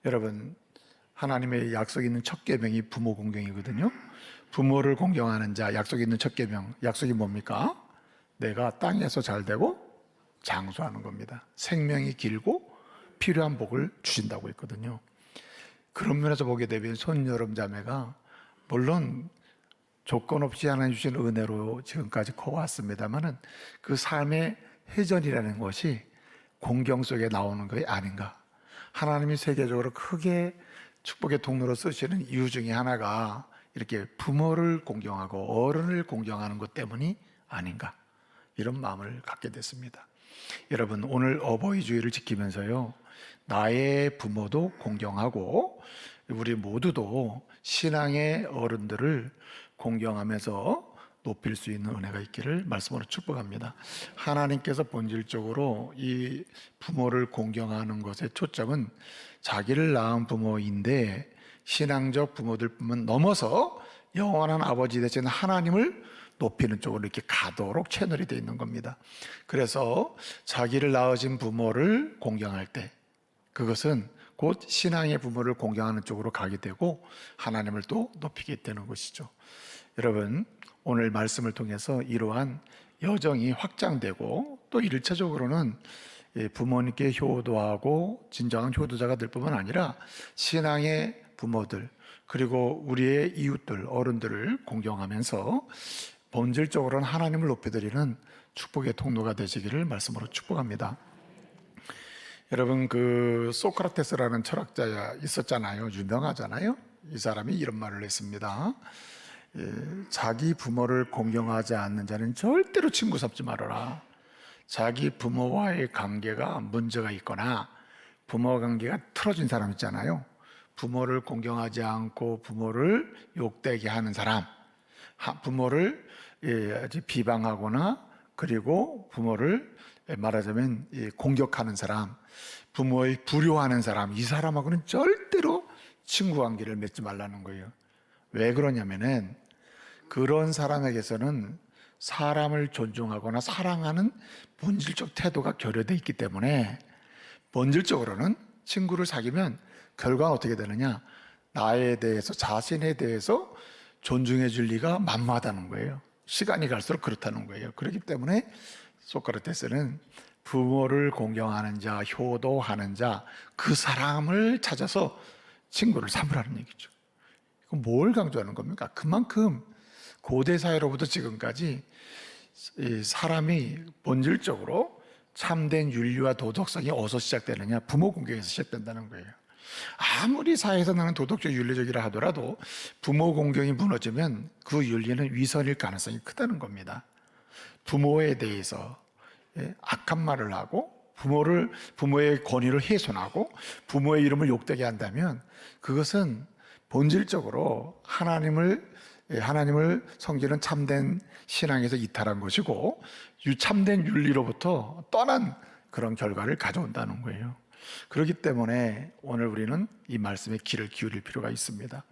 여러분, 하나님의 약속 있는 첫 계명이 부모 공경이거든요. 부모를 공경하는 자, 약속 있는 첫 계명, 약속이 뭡니까? 내가 땅에서 잘 되고 장수하는 겁니다. 생명이 길고 필요한 복을 주신다고 했거든요. 그런 면에서 보게 되면 손여름 자매가 물론 조건 없이 하나님 주신 은혜로 지금까지 커왔습니다만은 그 삶의 회전이라는 것이 공경 속에 나오는 것이 아닌가. 하나님이 세계적으로 크게 축복의 통로로 쓰시는 이유 중에 하나가 이렇게 부모를 공경하고 어른을 공경하는 것 때문이 아닌가, 이런 마음을 갖게 됐습니다. 여러분, 오늘 어버이 주일을 지키면서요, 나의 부모도 공경하고 우리 모두도 신앙의 어른들을 공경하면서 높일 수 있는 은혜가 있기를 말씀으로 축복합니다. 하나님께서 본질적으로 이 부모를 공경하는 것의 초점은 자기를 낳은 부모인데 신앙적 부모들뿐만 넘어서 영원한 아버지 되신 하나님을 높이는 쪽으로 이렇게 가도록 채널이 되어 있는 겁니다. 그래서 자기를 낳으신 부모를 공경할 때 그것은 곧 신앙의 부모를 공경하는 쪽으로 가게 되고 하나님을 또 높이게 되는 것이죠. 여러분, 오늘 말씀을 통해서 이러한 여정이 확장되고 또 1차적으로는 부모님께 효도하고 진정한 효도자가 될 뿐만 아니라 신앙의 부모들 그리고 우리의 이웃들, 어른들을 공경하면서 본질적으로는 하나님을 높여드리는 축복의 통로가 되시기를 말씀으로 축복합니다. 여러분, 그 소크라테스라는 철학자 있었잖아요. 유명하잖아요. 이 사람이 이런 말을 했습니다. 자기 부모를 공경하지 않는 자는 절대로 친구 삼지 말아라. 자기 부모와의 관계가 문제가 있거나 부모 관계가 틀어진 사람 있잖아요. 부모를 공경하지 않고 부모를 욕되게 하는 사람, 부모를 비방하거나 그리고 부모를 말하자면 공격하는 사람, 부모의 불효하는 사람, 이 사람하고는 절대로 친구 관계를 맺지 말라는 거예요. 왜 그러냐면은 그런 사람에게서는 사람을 존중하거나 사랑하는 본질적 태도가 결여되어 있기 때문에 본질적으로는 친구를 사귀면 결과는 어떻게 되느냐, 나에 대해서, 자신에 대해서 존중해 줄 리가 만무하다는 거예요. 시간이 갈수록 그렇다는 거예요. 그렇기 때문에 소크라테스는 부모를 공경하는 자, 효도하는 자, 그 사람을 찾아서 친구를 삼으라는 얘기죠. 그럼 뭘 강조하는 겁니까? 그만큼 고대 사회로부터 지금까지 사람이 본질적으로 참된 윤리와 도덕성이 어디서 시작되느냐? 부모 공경에서 시작된다는 거예요. 아무리 사회에서 나는 도덕적 윤리적이라 하더라도 부모 공경이 무너지면 그 윤리는 위선일 가능성이 크다는 겁니다. 부모에 대해서 악한 말을 하고 부모의 권위를 훼손하고 부모의 이름을 욕되게 한다면 그것은 본질적으로 하나님을 섬기는 참된 신앙에서 이탈한 것이고 참된 윤리로부터 떠난 그런 결과를 가져온다는 거예요. 그렇기 때문에 오늘 우리는 이 말씀에 귀를 기울일 필요가 있습니다.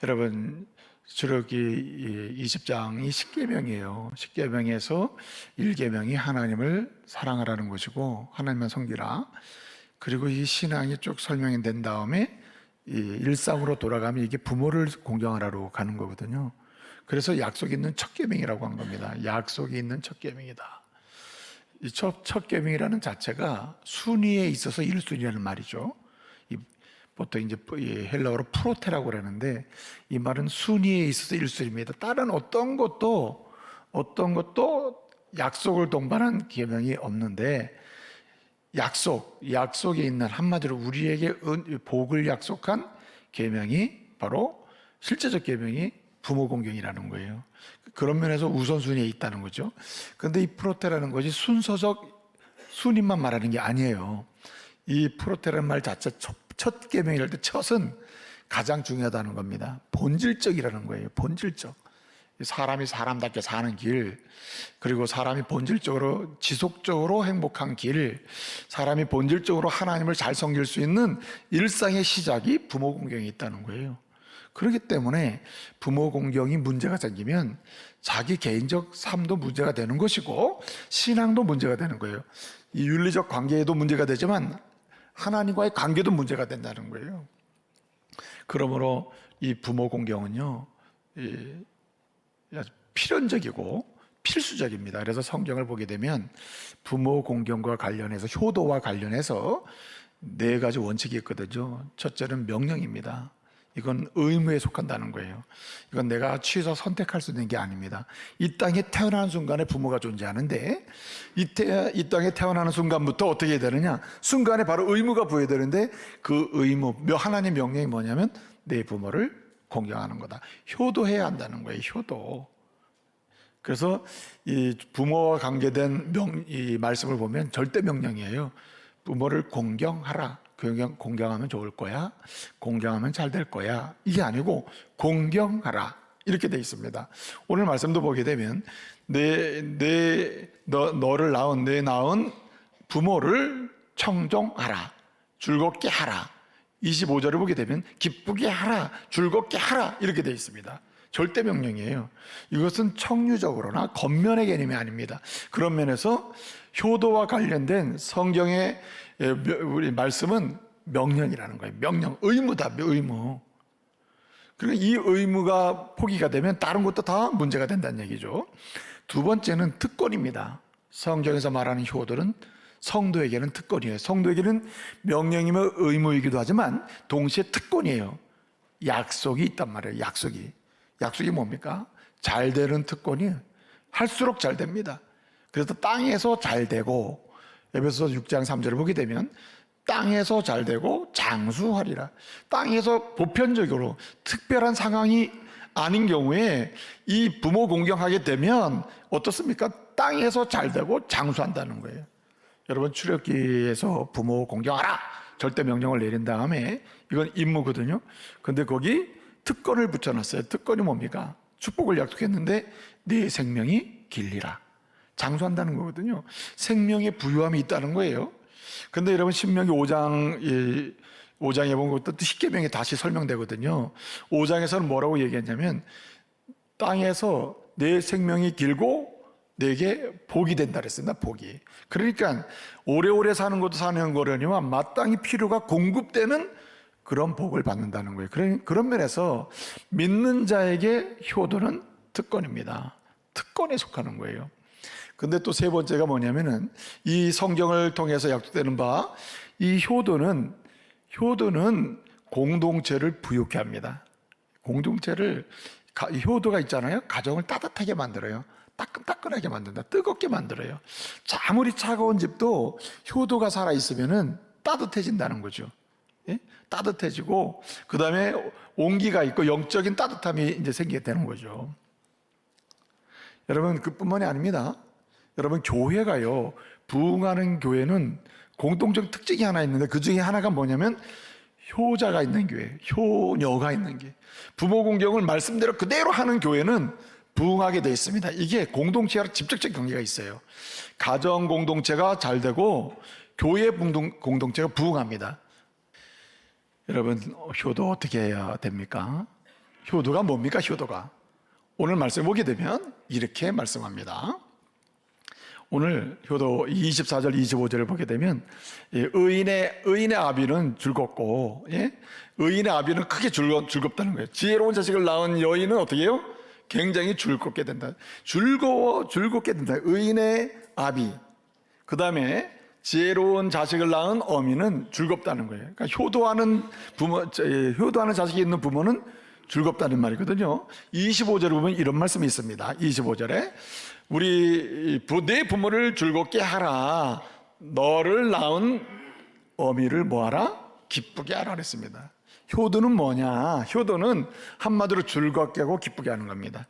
여러분, 출애굽기 20장이 10계명이에요. 10계명에서 1계명이 하나님을 사랑하라는 것이고 하나님만 섬기라. 그리고 이 신앙이 쭉 설명이 된 다음에 이 일상으로 돌아가면 이게 부모를 공경하라고 가는 거거든요. 그래서 약속이 있는 첫 계명이라고 한 겁니다. 약속이 있는 첫 계명이다. 이 첫 계명이라는 자체가 순위에 있어서 1순위라는 말이죠. 보통 이제 헬라어로 프로테라고 그러는데 이 말은 순위에 있어서 1순위입니다. 다른 어떤 것도 약속을 동반한 계명이 없는데 약속에 있는, 한마디로 우리에게 복을 약속한 계명이 바로 실제적 계명이 부모 공경이라는 거예요. 그런 면에서 우선순위에 있다는 거죠. 그런데 이 프로테라는 것이 순서적 순위만 말하는 게 아니에요. 이 프로테라는 말 자체 첫 계명이랄 때 첫은 가장 중요하다는 겁니다. 본질적이라는 거예요. 본질적. 사람이 사람답게 사는 길, 그리고 사람이 본질적으로 지속적으로 행복한 길, 사람이 본질적으로 하나님을 잘 섬길 수 있는 일상의 시작이 부모 공경이 있다는 거예요. 그렇기 때문에 부모 공경이 문제가 생기면 자기 개인적 삶도 문제가 되는 것이고 신앙도 문제가 되는 거예요. 이 윤리적 관계에도 문제가 되지만 하나님과의 관계도 문제가 된다는 거예요. 그러므로 이 부모 공경은요, 아주 필연적이고 필수적입니다. 그래서 성경을 보게 되면 부모 공경과 관련해서, 효도와 관련해서 4가지 원칙이 있거든요. 첫째는 명령입니다. 이건 의무에 속한다는 거예요. 이건 내가 취해서 선택할 수 있는 게 아닙니다. 이 땅에 태어나는 순간에 부모가 존재하는데, 이 땅에 태어나는 순간부터 어떻게 해야 되느냐? 순간에 바로 의무가 부여되는데, 그 의무, 하나님의 명령이 뭐냐면 내 부모를 공경하는 거다. 효도해야 한다는 거예요. 효도. 그래서 이 부모와 관계된 이 말씀을 보면 절대 명령이에요. 부모를 공경하라. 공경하면 좋을 거야. 공경하면 잘 될 거야. 이게 아니고 공경하라. 이렇게 돼 있습니다. 오늘 말씀도 보게 되면 너를 낳은 내 낳은 부모를 청종하라. 즐겁게 하라. 25절을 보게 되면 기쁘게 하라. 즐겁게 하라. 이렇게 돼 있습니다. 절대 명령이에요. 이것은 청유적으로나 겉면의 개념이 아닙니다. 그런 면에서 효도와 관련된 성경의 우리 말씀은 명령이라는 거예요. 명령, 의무다, 의무. 그리고 이 의무가 포기가 되면 다른 것도 다 문제가 된다는 얘기죠. 두 번째는 특권입니다. 성경에서 말하는 효도는 성도에게는 특권이에요. 성도에게는 명령이며 의무이기도 하지만 동시에 특권이에요. 약속이 있단 말이에요. 약속이 뭡니까? 잘 되는 특권이 할수록 잘 됩니다. 그래서 땅에서 잘 되고, 에베소서 6장 3절을 보게 되면 땅에서 잘 되고 장수하리라. 땅에서 보편적으로 특별한 상황이 아닌 경우에 이 부모 공경하게 되면 어떻습니까? 땅에서 잘 되고 장수한다는 거예요. 여러분, 출애굽기에서 부모 공경하라 절대 명령을 내린 다음에, 이건 임무거든요. 근데 거기 특권을 붙여놨어요. 특권이 뭡니까? 축복을 약속했는데 네 생명이 길리라. 장수한다는 거거든요. 생명의 부유함이 있다는 거예요. 근데 여러분, 신명기 5장에 보면 그것도 십계명에 다시 설명되거든요. 5장에서는 뭐라고 얘기했냐면 땅에서 내 생명이 길고 내게 복이 된다 그랬습니다. 복이. 그러니까 오래오래 사는 것도 사는 거려니와 마땅히 필요가 공급되는 그런 복을 받는다는 거예요. 그런 면에서 믿는 자에게 효도는 특권입니다. 특권에 속하는 거예요. 근데 또 세 번째가 뭐냐면은 이 성경을 통해서 약속되는 바, 이 효도는 공동체를 부유케 합니다. 효도가 있잖아요. 가정을 따뜻하게 만들어요. 따끈따끈하게 만든다. 뜨겁게 만들어요. 아무리 차가운 집도 효도가 살아있으면은 따뜻해진다는 거죠. 예? 따뜻해지고, 그 다음에 온기가 있고 영적인 따뜻함이 이제 생기게 되는 거죠. 여러분, 그뿐만이 아닙니다. 여러분, 교회가요, 부흥하는 교회는 공통적 특징이 하나 있는데, 그 중에 하나가 뭐냐면 효자가 있는 교회, 효녀가 있는 교회. 부모 공경을 말씀대로 그대로 하는 교회는 부흥하게 되어 있습니다. 이게 공동체와 직접적 관계가 있어요. 가정 공동체가 잘 되고 교회 공동체가 부흥합니다. 여러분, 효도 어떻게 해야 됩니까? 효도가 뭡니까? 효도가 오늘 말씀 보게 되면 이렇게 말씀합니다. 오늘 효도 24절 25절을 보게 되면 의인의 아비는 즐겁고, 의인의 아비는 크게 즐겁다는 거예요. 지혜로운 자식을 낳은 여인은 어떻게 해요? 굉장히 즐겁게 된다. 즐겁게 된다. 의인의 아비. 그 다음에 지혜로운 자식을 낳은 어미는 즐겁다는 거예요. 그러니까 효도하는 자식이 있는 부모는 즐겁다는 말이거든요. 25절에 보면 이런 말씀이 있습니다. 25절에 내 부모를 즐겁게 하라. 너를 낳은 어미를 뭐하라? 기쁘게 하라 그랬습니다. 효도는 뭐냐? 효도는 한마디로 즐겁게 하고 기쁘게 하는 겁니다.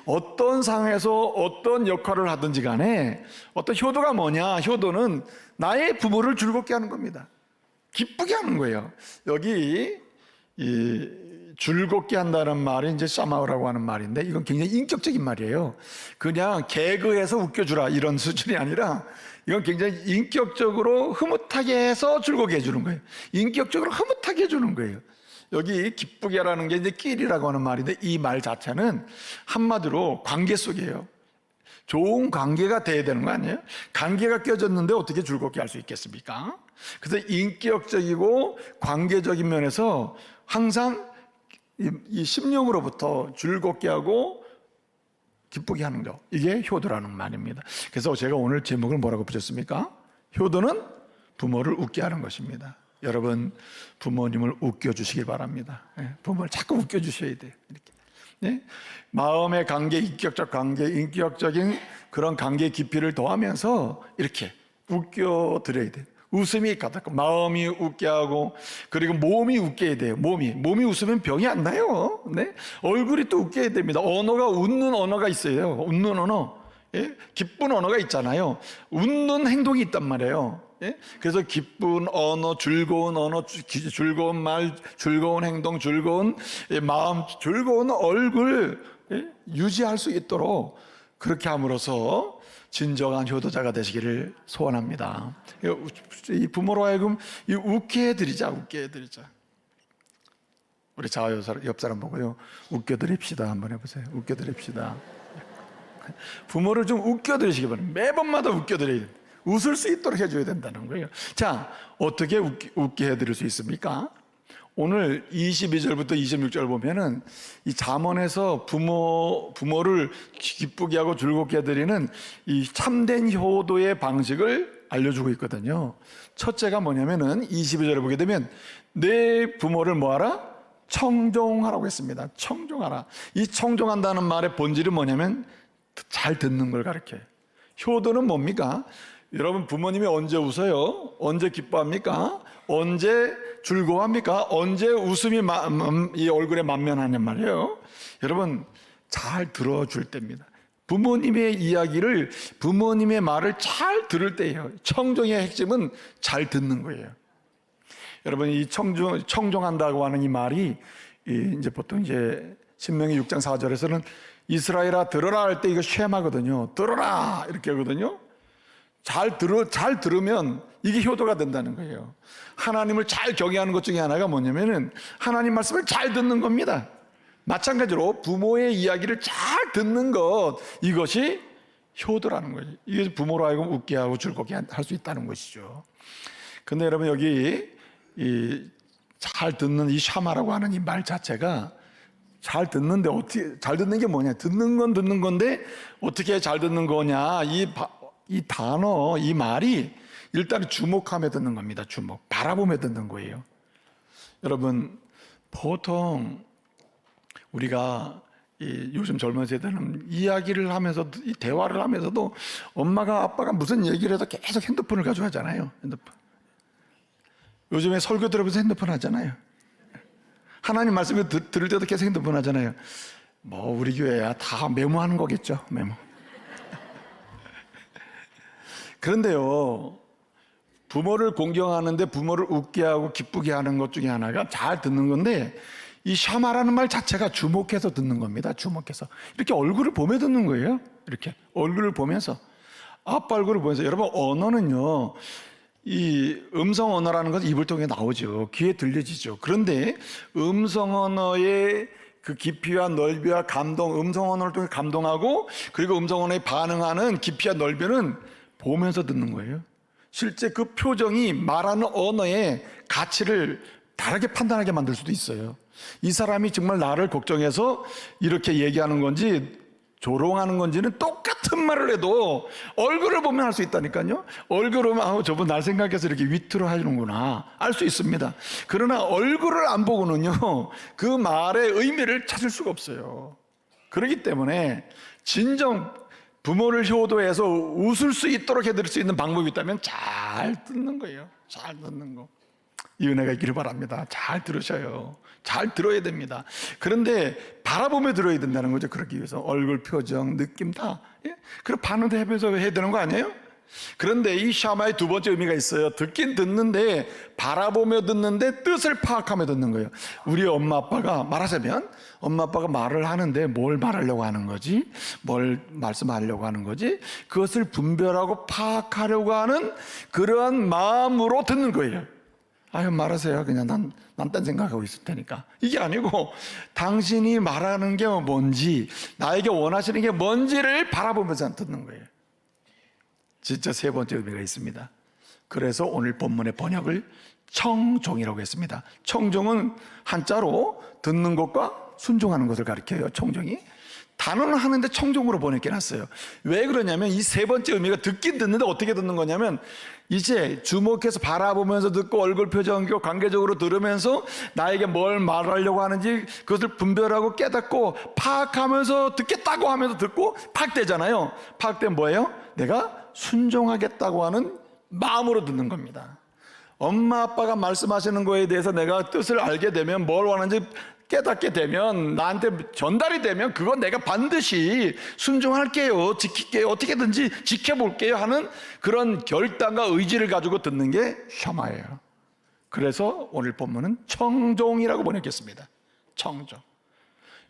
어떤 상황에서 어떤 역할을 하든지 간에 어떤 효도가 뭐냐? 효도는 나의 부모를 즐겁게 하는 겁니다. 기쁘게 하는 거예요. 여기 즐겁게 한다는 말이 이제 사마우라고 하는 말인데, 이건 굉장히 인격적인 말이에요. 그냥 개그해서 웃겨주라 이런 수준이 아니라, 이건 굉장히 인격적으로 흐뭇하게 해서 즐겁게 해주는 거예요. 인격적으로 흐뭇하게 해주는 거예요. 여기 기쁘게 하라는 게 이제 끼리라고 하는 말인데, 이 말 자체는 한마디로 관계 속이에요. 좋은 관계가 돼야 되는 거 아니에요? 관계가 깨졌는데 어떻게 즐겁게 할 수 있겠습니까? 그래서 인격적이고 관계적인 면에서 항상 이 심령으로부터 즐겁게 하고 기쁘게 하는 거, 이게 효도라는 말입니다. 그래서 제가 오늘 제목을 뭐라고 붙였습니까? 효도는 부모를 웃게 하는 것입니다. 여러분, 부모님을 웃겨주시길 바랍니다. 부모를 자꾸 웃겨주셔야 돼요. 이렇게. 네? 마음의 관계, 인격적 관계, 인격적인 그런 관계 깊이를 더하면서 이렇게 웃겨드려야 돼요. 웃음이 가득하고 마음이 웃게 하고, 그리고 몸이 웃게 해야 돼요. 몸이 웃으면 병이 안 나요. 네? 얼굴이 또 웃게 해야 됩니다. 언어가, 웃는 언어가 있어요. 웃는 언어, 예? 기쁜 언어가 있잖아요. 웃는 행동이 있단 말이에요. 예? 그래서 기쁜 언어, 즐거운 언어, 즐거운 말, 즐거운 행동, 즐거운 마음, 즐거운 얼굴, 예? 유지할 수 있도록 그렇게 함으로써 진정한 효도자가 되시기를 소원합니다. 이 부모로 하여금 웃게 해드리자. 우리 옆 사람 보고요, 웃겨드립시다 한번 해보세요. 웃겨드립시다. 부모를 좀 웃겨드리시기 바랍니다. 매번마다 웃겨드려야 됩니다. 웃을 수 있도록 해줘야 된다는 거예요. 자, 어떻게 웃게 해드릴 수 있습니까? 오늘 22절부터 26절 보면은 이 잠언에서 부모를 기쁘게 하고 즐겁게 해드리는 이 참된 효도의 방식을 알려주고 있거든요. 첫째가 뭐냐면은 22절에 보게 되면 내 부모를 뭐하라? 청종하라고 했습니다. 청종하라. 이 청종한다는 말의 본질은 뭐냐면 잘 듣는 걸 가르쳐요. 효도는 뭡니까? 여러분, 부모님이 언제 웃어요? 언제 기뻐합니까? 언제 즐거워합니까? 언제 웃음이 이 얼굴에 만면하냔 말이에요. 여러분, 잘 들어줄 때입니다. 부모님의 이야기를, 부모님의 말을 잘 들을 때예요. 청종의 핵심은 잘 듣는 거예요. 여러분, 이 청종한다고 하는 이 말이 이제 보통 이제 신명기 6장 4절에서는 이스라엘아 들어라 할 때 이거 쉐마거든요. 들어라 이렇게 하거든요. 잘 들으면 이게 효도가 된다는 거예요. 하나님을 잘 경외하는 것 중에 하나가 뭐냐면은 하나님 말씀을 잘 듣는 겁니다. 마찬가지로 부모의 이야기를 잘 듣는 것, 이것이 효도라는 거예요. 이게 부모로 하여금 웃게 하고 즐겁게 할 수 있다는 것이죠. 근데 여러분, 여기 이 잘 듣는 이 샤마라고 하는 이 말 자체가 잘 듣는데, 어떻게 잘 듣는 게 뭐냐? 듣는 건 듣는 건데 어떻게 잘 듣는 거냐? 이 단어, 이 말이 일단 주목하며 듣는 겁니다. 주목, 바라보며 듣는 거예요. 여러분, 보통 우리가 요즘 젊은 세대는 이야기를 하면서도, 이 대화를 하면서도 엄마가 아빠가 무슨 얘기를 해도 계속 핸드폰을 가져가잖아요. 핸드폰. 요즘에 설교 들으면서 핸드폰 하잖아요. 하나님 말씀을 들을 때도 계속 핸드폰 하잖아요. 뭐 우리 교회야 다 메모하는 거겠죠. 메모. 그런데요, 부모를 공경하는데 부모를 웃게 하고 기쁘게 하는 것 중에 하나가 잘 듣는 건데, 이 샤마라는 말 자체가 주목해서 듣는 겁니다. 주목해서. 이렇게 얼굴을 보며 듣는 거예요. 이렇게 얼굴을 보면서, 아빠 얼굴을 보면서. 여러분, 언어는요, 이 음성 언어라는 것은 입을 통해 나오죠. 귀에 들려지죠. 그런데 음성 언어의 그 깊이와 넓이와 감동, 음성 언어를 통해 감동하고, 그리고 음성 언어에 반응하는 깊이와 넓이는 보면서 듣는 거예요. 실제 그 표정이 말하는 언어의 가치를 다르게 판단하게 만들 수도 있어요. 이 사람이 정말 나를 걱정해서 이렇게 얘기하는 건지 조롱하는 건지는 똑같은 말을 해도 얼굴을 보면 알 수 있다니까요. 얼굴을 보면 저분 날 생각해서 이렇게 위트로 하는구나 알 수 있습니다. 그러나 얼굴을 안 보고는요, 그 말의 의미를 찾을 수가 없어요. 그렇기 때문에 진정 부모를 효도해서 웃을 수 있도록 해드릴 수 있는 방법이 있다면 잘 듣는 거예요. 잘 듣는 거. 이 은혜가 있기를 바랍니다. 잘 들으셔요. 잘 들어야 됩니다. 그런데 바라보며 들어야 된다는 거죠. 그러기 위해서 얼굴 표정, 느낌 다, 예? 그럼 반응도 해보면서 해야 되는 거 아니에요? 그런데 이 샤마의 두 번째 의미가 있어요. 듣긴 듣는데, 바라보며 듣는데 뜻을 파악하며 듣는 거예요. 우리 엄마 아빠가, 말하자면 엄마 아빠가 말을 하는데 뭘 말하려고 하는 거지, 뭘 말씀하려고 하는 거지, 그것을 분별하고 파악하려고 하는 그러한 마음으로 듣는 거예요. 아유, 말하세요. 그냥 난 딴 생각하고 있을 테니까. 이게 아니고 당신이 말하는 게 뭔지, 나에게 원하시는 게 뭔지를 바라보면서 듣는 거예요. 진짜 세 번째 의미가 있습니다. 그래서 오늘 본문의 번역을 청종이라고 했습니다. 청종은 한자로 듣는 것과 순종하는 것을 가리켜요. 청종이. 단어는 하는데 청종으로 번역해놨어요. 왜 그러냐면 이 세 번째 의미가 듣긴 듣는데 어떻게 듣는 거냐면, 이제 주목해서 바라보면서 듣고 얼굴 표정이고 관계적으로 들으면서 나에게 뭘 말하려고 하는지 그것을 분별하고 깨닫고 파악하면서 듣겠다고 하면서 듣고 파악되잖아요. 파악되면 뭐예요? 내가 순종하겠다고 하는 마음으로 듣는 겁니다. 엄마 아빠가 말씀하시는 거에 대해서 내가 뜻을 알게 되면, 뭘 원하는지 깨닫게 되면, 나한테 전달이 되면 그건 내가 반드시 순종할게요, 지킬게요, 어떻게든지 지켜볼게요 하는 그런 결단과 의지를 가지고 듣는 게 셔마예요. 그래서 오늘 본문은 청종이라고 번역했습니다. 청종.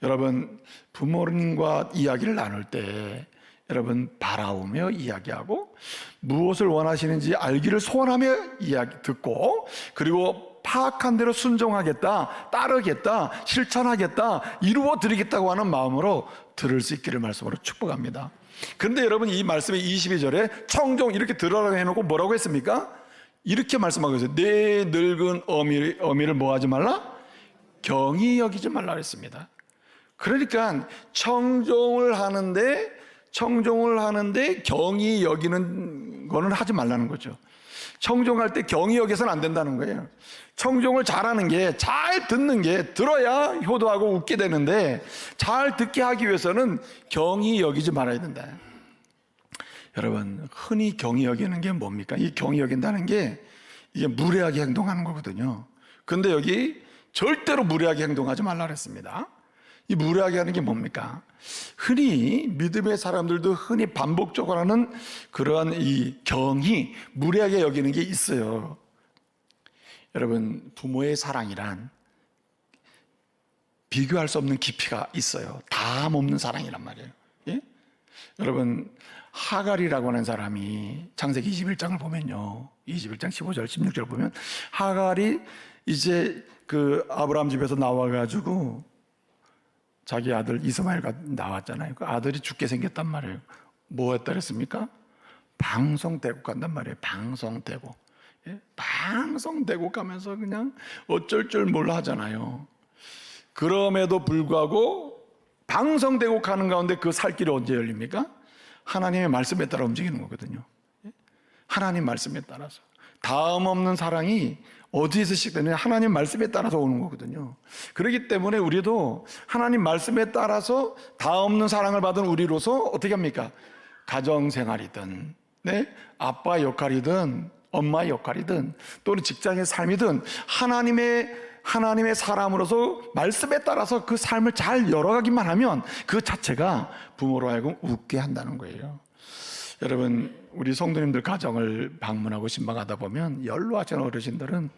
여러분, 부모님과 이야기를 나눌 때 여러분 바라오며 이야기하고, 무엇을 원하시는지 알기를 소원하며 이야기 듣고, 그리고 파악한 대로 순종하겠다, 따르겠다, 실천하겠다, 이루어 드리겠다고 하는 마음으로 들을 수 있기를 말씀으로 축복합니다. 그런데 여러분, 이 말씀의 22절에 청종 이렇게 들으라고 해놓고 뭐라고 했습니까? 이렇게 말씀하고 있어요. 내 늙은 어미를 뭐 하지 말라? 경히 여기지 말라 그랬습니다. 그러니까 청종을 하는데 경히 여기는 거는 하지 말라는 거죠. 청종할 때 경히 여기서는 안 된다는 거예요. 청종을 잘하는 게, 잘 듣는 게, 들어야 효도하고 웃게 되는데 잘 듣게 하기 위해서는 경히 여기지 말아야 된다. 여러분, 흔히 경히 여기는 게 뭡니까? 이 경히 여긴다는 게 이게 무례하게 행동하는 거거든요. 근데 여기 절대로 무례하게 행동하지 말라 그랬습니다. 이 무례하게 하는 게 뭡니까? 흔히 믿음의 사람들도 흔히 반복적으로 하는 그러한 이 경이 무례하게 여기는 게 있어요. 여러분, 부모의 사랑이란 비교할 수 없는 깊이가 있어요. 담 없는 사랑이란 말이에요. 예? 여러분, 하갈이라고 하는 사람이 창세기 21장을 보면요, 21장 15절 16절 보면 하갈이 이제 그 아브라함 집에서 나와가지고 자기 아들 이스마엘가 나왔잖아요. 그 아들이 죽게 생겼단 말이에요. 뭐 했다 그랬습니까? 방송대국 간단 말이에요. 방송대국. 예? 방송대국 가면서 그냥 어쩔 줄 몰라 하잖아요. 그럼에도 불구하고 방송대국 하는 가운데 그 살 길이 언제 열립니까? 하나님의 말씀에 따라 움직이는 거거든요. 예? 하나님 말씀에 따라서. 다음 없는 사랑이 어디에서 시작되느냐? 하나님 말씀에 따라서 오는 거거든요. 그렇기 때문에 우리도 하나님 말씀에 따라서 다 없는 사랑을 받은 우리로서 어떻게 합니까? 가정생활이든, 네? 아빠 역할이든, 엄마의 역할이든, 또는 직장의 삶이든 하나님의 사람으로서 말씀에 따라서 그 삶을 잘 열어가기만 하면 그 자체가 부모로 하여금 웃게 한다는 거예요. 여러분, 우리 성도님들 가정을 방문하고 신방하다 보면 연로하신 어르신들은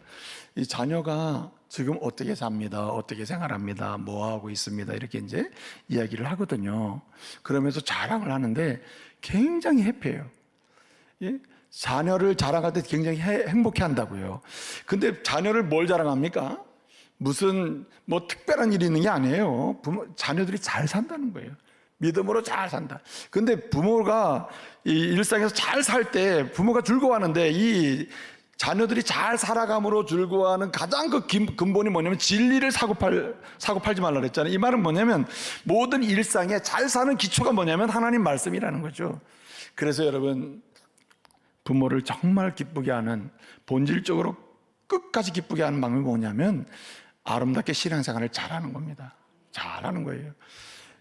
이 자녀가 지금 어떻게 삽니다, 어떻게 생활합니다, 뭐 하고 있습니다, 이렇게 이제 이야기를 하거든요. 그러면서 자랑을 하는데 굉장히 해피해요. 예? 자녀를 자랑할 때 굉장히 행복해 한다고요. 근데 자녀를 뭘 자랑합니까? 무슨 뭐 특별한 일이 있는 게 아니에요. 자녀들이 잘 산다는 거예요. 믿음으로 잘 산다. 근데 부모가 이 일상에서 잘 살 때 부모가 즐거워하는데, 이 자녀들이 잘 살아감으로 즐거워하는 가장 그 근본이 뭐냐면 진리를 사고 팔지 말라 그랬잖아요. 이 말은 뭐냐면 모든 일상에 잘 사는 기초가 뭐냐면 하나님 말씀이라는 거죠. 그래서 여러분, 부모를 정말 기쁘게 하는, 본질적으로 끝까지 기쁘게 하는 방법이 뭐냐면 아름답게 신앙생활을 잘하는 겁니다. 잘하는 거예요.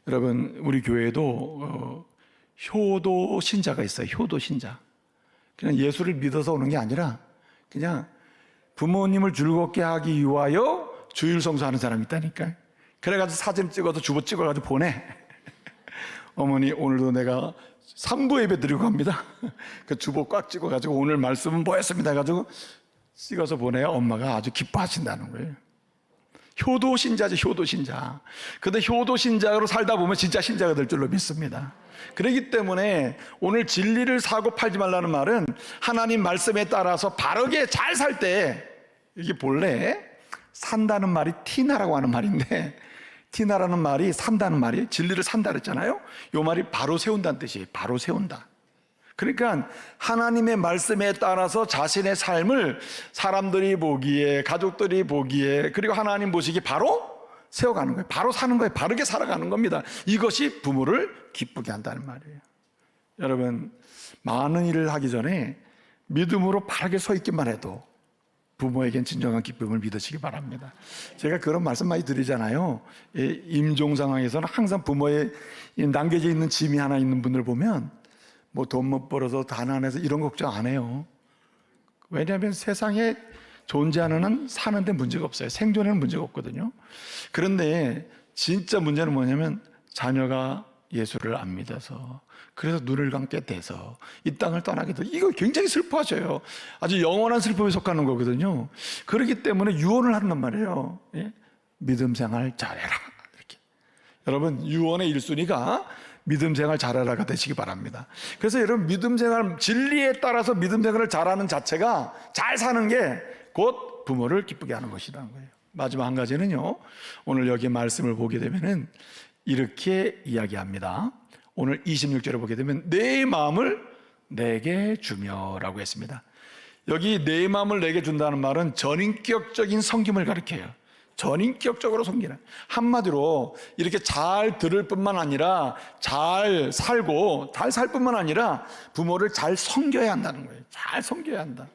여러분, 우리 교회에도 효도 신자가 있어요. 효도 신자. 그냥 예수를 믿어서 오는 게 아니라 그냥 부모님을 즐겁게 하기 위하여 주일 성수하는 사람이 있다니까요. 그래가지고 사진 찍어서 주보 찍어가지고 보내. 어머니, 오늘도 내가 3부 예배 드리고 갑니다. 그 주보 꽉 찍어가지고 오늘 말씀은 뭐 했습니다 해가지고 찍어서 보내야 엄마가 아주 기뻐하신다는 거예요. 효도 신자죠, 효도 신자. 근데 효도 신자로 살다 보면 진짜 신자가 될 줄로 믿습니다. 그렇기 때문에 오늘 진리를 사고 팔지 말라는 말은 하나님 말씀에 따라서 바르게 잘 살 때 이게 본래 산다는 말이 티나라고 하는 말인데, 티나라는 말이 산다는 말이 진리를 산다 그랬잖아요. 이 말이 바로 세운다는 뜻이에요. 바로 세운다. 그러니까 하나님의 말씀에 따라서 자신의 삶을 사람들이 보기에, 가족들이 보기에, 그리고 하나님 보시기에 바로 세워가는 거예요. 바로 사는 거예요. 바르게 살아가는 겁니다. 이것이 부모를 기쁘게 한다는 말이에요. 여러분, 많은 일을 하기 전에 믿음으로 바르게 서 있기만 해도 부모에겐 진정한 기쁨을 믿으시기 바랍니다. 제가 그런 말씀 많이 드리잖아요. 임종 상황에서는 항상 부모의 남겨져 있는 짐이 하나 있는 분들 보면 뭐 돈 못 벌어서 가난해서 이런 걱정 안 해요. 왜냐하면 세상에 존재하는 한 사는데 문제가 없어요. 생존에는 문제가 없거든요. 그런데 진짜 문제는 뭐냐면 자녀가 예수를 안 믿어서, 그래서 눈을 감게 돼서 이 땅을 떠나게 돼. 이거 굉장히 슬퍼하셔요. 아주 영원한 슬픔에 속하는 거거든요. 그렇기 때문에 유언을 한단 말이에요. 예? 믿음 생활 잘해라. 이렇게. 여러분, 유언의 1순위가 믿음 생활 잘하라가 되시기 바랍니다. 그래서 여러분, 믿음 생활, 진리에 따라서 믿음 생활을 잘하는 자체가 잘 사는 게 곧 부모를 기쁘게 하는 것이라는 거예요. 마지막 한 가지는요, 오늘 여기 말씀을 보게 되면은 이렇게 이야기합니다. 오늘 26절을 보게 되면 내 마음을 내게 주며 라고 했습니다. 여기 내 마음을 내게 준다는 말은 전인격적인 섬김을 가리켜요. 전인격적으로 섬기는, 한마디로 이렇게 잘 들을 뿐만 아니라 잘 살고, 잘 살 뿐만 아니라 부모를 잘 섬겨야 한다는 거예요. 잘 섬겨야 한다.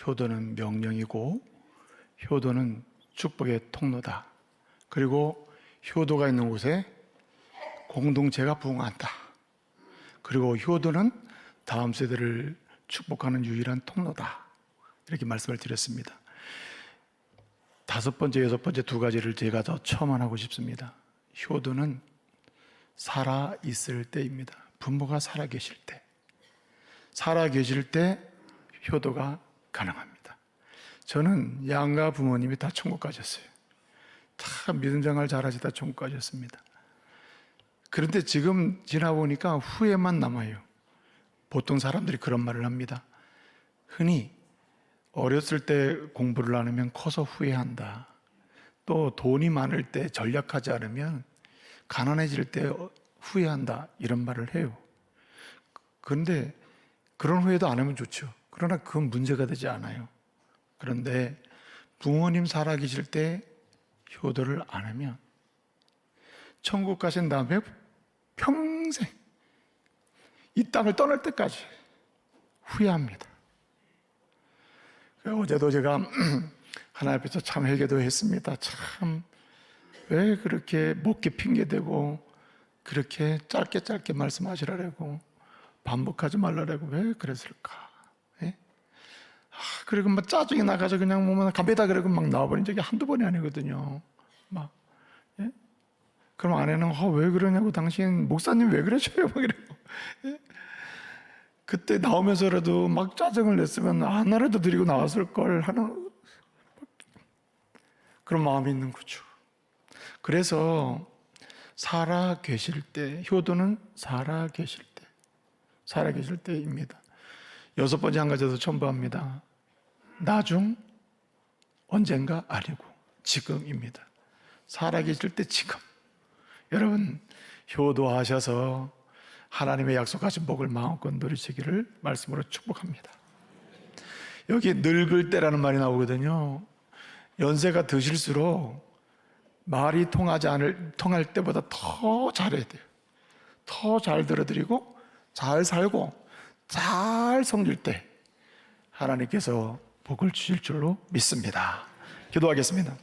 효도는 명령이고 효도는 축복의 통로다. 그리고 효도가 있는 곳에 공동체가 부흥한다. 그리고 효도는 다음 세대를 축복하는 유일한 통로다. 이렇게 말씀을 드렸습니다. 5번째, 6번째 두 가지를 제가 더 첨언하고 싶습니다. 효도는 살아있을 때입니다. 부모가 살아계실 때, 살아계실 때 효도가 가능합니다. 저는 양가 부모님이 다 천국 가셨어요. 다 믿음 생활 잘하시다 천국 가셨습니다. 그런데 지금 지나보니까 후회만 남아요. 보통 사람들이 그런 말을 합니다. 흔히 어렸을 때 공부를 안 하면 커서 후회한다. 또 돈이 많을 때 전략하지 않으면 가난해질 때 후회한다. 이런 말을 해요. 그런데 그런 후회도 안 하면 좋죠. 그러나 그건 문제가 되지 않아요. 그런데 부모님 살아계실 때 효도를 안 하면 천국 가신 다음에 평생 이 땅을 떠날 때까지 후회합니다. 어제도 제가 하나님 앞에서 참 회개도 했습니다. 참 왜 그렇게 못게 핑계대고 그렇게 짧게 말씀하시라고 반복하지 말라고 왜 그랬을까? 예? 그리고 막 짜증이 나가서 그냥 뭐만 갑에다 그러고 막 나와버린 적이 한두 번이 아니거든요. 막 예? 그럼 아내는 왜 그러냐고, 당신 목사님 왜 그러셔요? 막 이래요. 예? 그때 나오면서라도 막 짜증을 냈으면 하나라도 드리고 나왔을 걸 하는 그런 마음이 있는 거죠. 그래서 살아 계실 때, 효도는 살아 계실 때입니다. 6번째 한 가지 더 첨부합니다. 나중, 언젠가 아니고 지금입니다. 살아 계실 때 지금. 여러분, 효도하셔서 하나님의 약속하신 복을 마음껏 누리시기를 말씀으로 축복합니다. 여기 늙을 때라는 말이 나오거든요. 연세가 드실수록 말이 통할 때보다 더 잘해야 돼요. 더 잘 들어드리고 잘 살고 잘 섬길 때 하나님께서 복을 주실 줄로 믿습니다. 기도하겠습니다.